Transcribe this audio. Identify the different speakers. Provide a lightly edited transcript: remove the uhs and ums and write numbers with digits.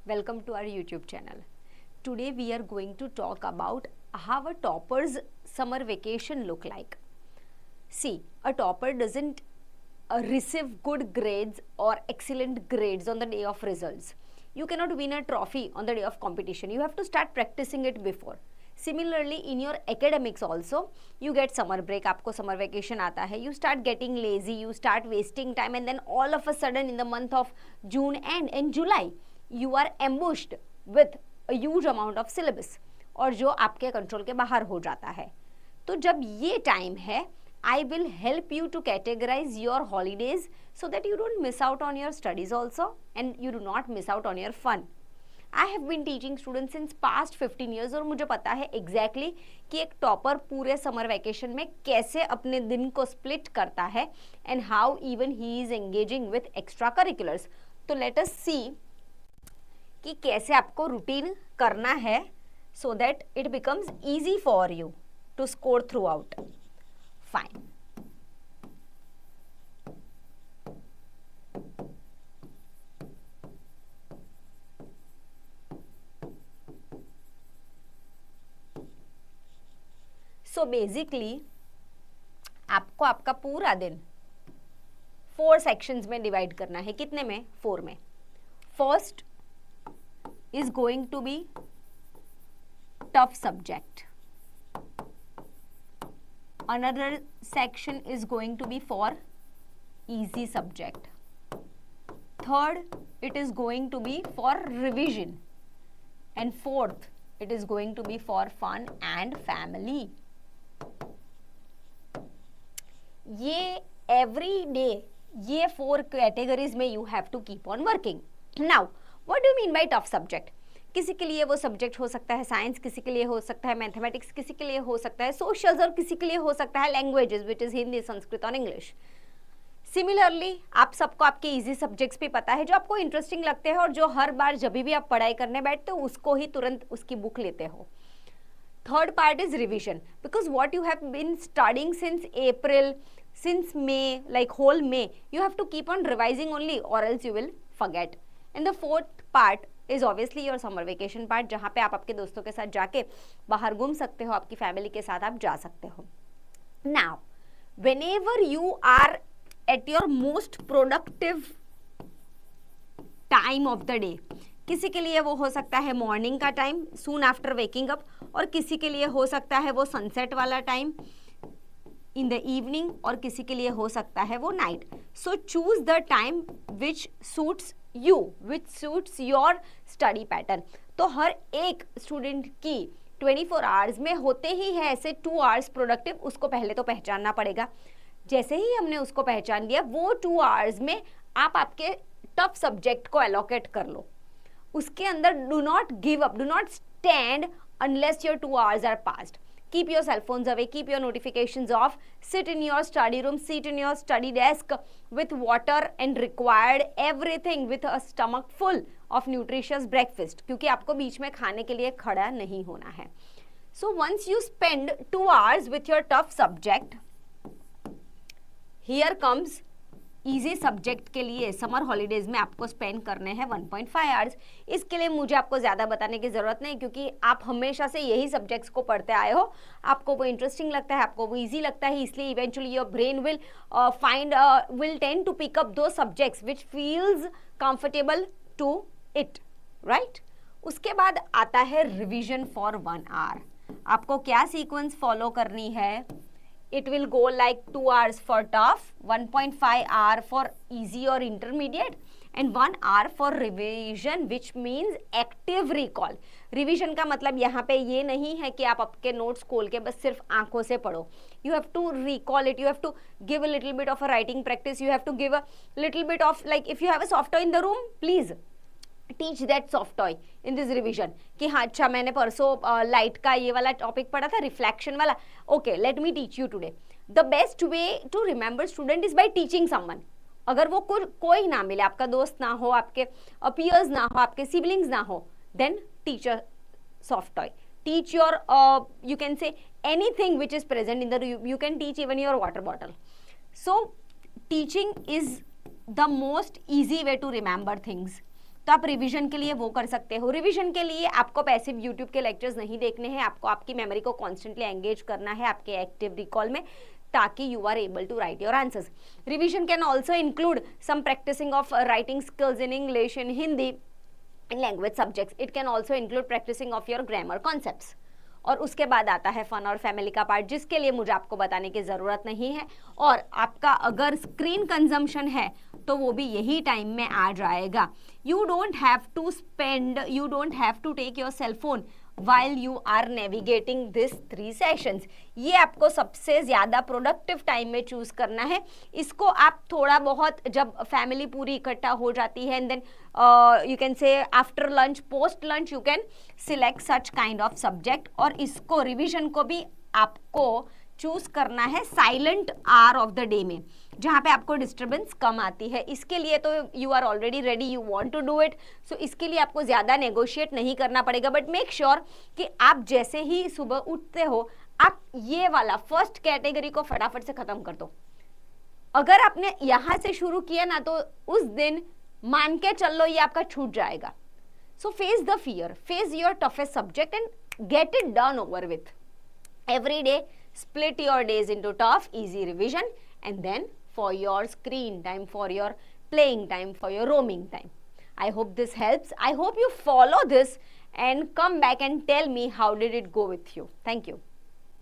Speaker 1: Welcome to our YouTube channel. Today we are going to talk about how a topper's summer vacation look like. See, a topper doesn't receive good grades or excellent grades on the day of results. You cannot win a trophy on the day of competition. You have to start practicing it before. Similarly, in your academics also, you get summer break, आपको summer vacation आता है, you start getting lazy, you start wasting time, and then all of a sudden in the month of June and July, you are ambushed with a huge amount of syllabus और जो आपके control के बाहर हो जाता है. तो जब ये टाइम है, I will help you to categorize your holidays so that you don't miss out on your studies also and you do not miss out on your fun. I have been teaching students since past 15 years और मुझे पता है exactly कि एक topper पूरे summer vacation में कैसे अपने दिन को स्प्लिट करता है and how even he is engaging with extra curriculars. तो let us see कि कैसे आपको रूटीन करना है so that it becomes easy for you to score throughout. Fine. So basically आपको आपका पूरा दिन 4 सेक्शंस में डिवाइड करना है. कितने में? 4 में. First is going to be tough subject. Another section is going to be for easy subject. Third, it is going to be for revision. And fourth, it is going to be for fun and family. ये every day ये 4 categories में you have to keep on working. Now, what do you mean by tough subject? किसी के लिए वो subject हो सकता है साइंस, किसी के लिए हो सकता है मैथमेटिक्स, किसी के लिए हो सकता है सोशल्स और किसी के लिए हो सकता है languages which is Hindi, Sanskrit और इंग्लिश. सिमिलरली आप सबको आपके इजी सब्जेक्ट्स भी पता है जो आपको इंटरेस्टिंग लगते हैं और जो हर बार जब भी आप पढ़ाई करने बैठते हो उसको ही तुरंत उसकी बुक लेते हो. Third part is revision because what you have been studying since April, since May, like whole May, you have to keep on revising only or else you will forget. And the fourth part is obviously your summer vacation part, जहाँ पे आप आपके दोस्तों के साथ जाके बाहर घूम सकते हो, आपकी फैमिली के साथ आप जा सकते हो. Now whenever you are at your most productive time of the day, किसी के लिए वो हो सकता है मॉर्निंग का time soon after waking up और किसी के लिए हो सकता है वो सनसेट वाला टाइम इन द इवनिंग और किसी के लिए हो सकता है वो night. So choose the time which suits you, which suits your study pattern. तो हर एक स्टूडेंट की 24 आवर्स में होते ही है ऐसे 2 आवर्स प्रोडक्टिव, उसको पहले तो पहचानना पड़ेगा. जैसे ही हमने उसको पहचान लिया, वो 2 आवर्स में आप आपके टफ सब्जेक्ट को एलोकेट कर लो. उसके अंदर do not give up, do not stand unless your 2 hours are passed. Keep your cell phones away, keep your notifications off, sit in your study room, sit in your study desk with water and required everything with a stomach full of nutritious breakfast, क्योंकि आपको बीच में खाने के लिए खड़ा नहीं होना है. So once you spend 2 hours with your tough subject, here comes easy subject के लिए समर हॉलीडेज में आपको स्पेंड करने हैं 1.5 आवर्स. इसके लिए मुझे आपको ज़्यादा बताने की ज़रूरत नहीं क्योंकि आप हमेशा से यही सब्जेक्ट्स को पढ़ते आए हो. आपको वो इंटरेस्टिंग लगता है, आपको वो इजी लगता है, इसलिए eventually your brain will tend to pick up दो subjects which feels comfortable to it, right. उसके बाद आता है रिविजन फॉर 1 आवर. आपको क्या सीक्वेंस फॉलो करनी है? It will go like 2 hours for tough, 1.5 hour for easy or intermediate and 1 hour for revision, which means active recall. Revision का मतलब यहाँ पे ये नहीं है कि आप आपके नोट्स खोल के बस सिर्फ आंखों से पढ़ो. You have to recall it. You have to give a little bit of a writing practice. You have to give a little bit of, like, if you have a soft toy in the room, please teach that soft toy in this revision. कि हाँ अच्छा मैंने परसों light का ये वाला topic पढ़ा था, रिफ्लेक्शन वाला. Okay, let me teach you today. The best way to remember student is by teaching someone. अगर वो कोई ना मिले, आपका दोस्त ना हो, आपके पीयर्स ना हो, आपके सिबलिंग्स ना हो, then teach a soft toy. Teach your you can say anything which is present in the you can teach even your water bottle. So teaching is the most easy way to remember things. तो आप revision के लिए वो कर सकते हो। Revision के लिए आपको पैसिव यूट्यूब के लेक्चर्स नहीं देखने हैं, आपको आपकी मेमोरी को कॉन्स्टेंटली एंगेज करना है आपके एक्टिव रिकॉल में, ताकि you are able to write your answers. Revision can also include some practicing of writing skills in English, in Hindi, in language subjects. It can also include practicing of your grammar concepts. और उसके बाद आता है fun और family का part, जिसके लिए मुझे आपको बताने की ज़रूरत नहीं है। और आपका अगर स्क्रीन कंजम्पशन है तो वो भी यही टाइम में आ जाएगा। You don't have to take your cell phone while you are navigating this 3 sessions। ये आपको सबसे ज़्यादा प्रोडक्टिव टाइम में चूज करना है। इसको आप थोड़ा बहुत जब फैमिली पूरी इकट्ठा हो जाती है, and then you can say after lunch, post lunch, you can select such kind of subject. और इसको रिविजन को भी आपको चूज करना है silent hour of the day में, जहाँ पे आपको डिस्टर्बेंस कम आती है। इसके लिए तो you are already ready, you want to do it, so इसके लिए आपको ज़्यादा नेगोशिएट नहीं करना पड़ेगा। बट मेक श्योर कि आप जैसे ही सुबह उठते हो, आप ये वाला फर्स्ट कैटेगरी को फटाफट से ख़त्म कर दो। अगर आपने यहाँ से शुरू किया ना, तो उस दिन मान के चल लो ये आपका छूट जाएगा। सो face the fear, face your toughest subject and get it done over with. Every day, split your days into tough, easy revision, and then for your screen time, for your playing time, for your roaming time. I hope this helps. I hope you follow this and come back and tell me how did it go with you. Thank you.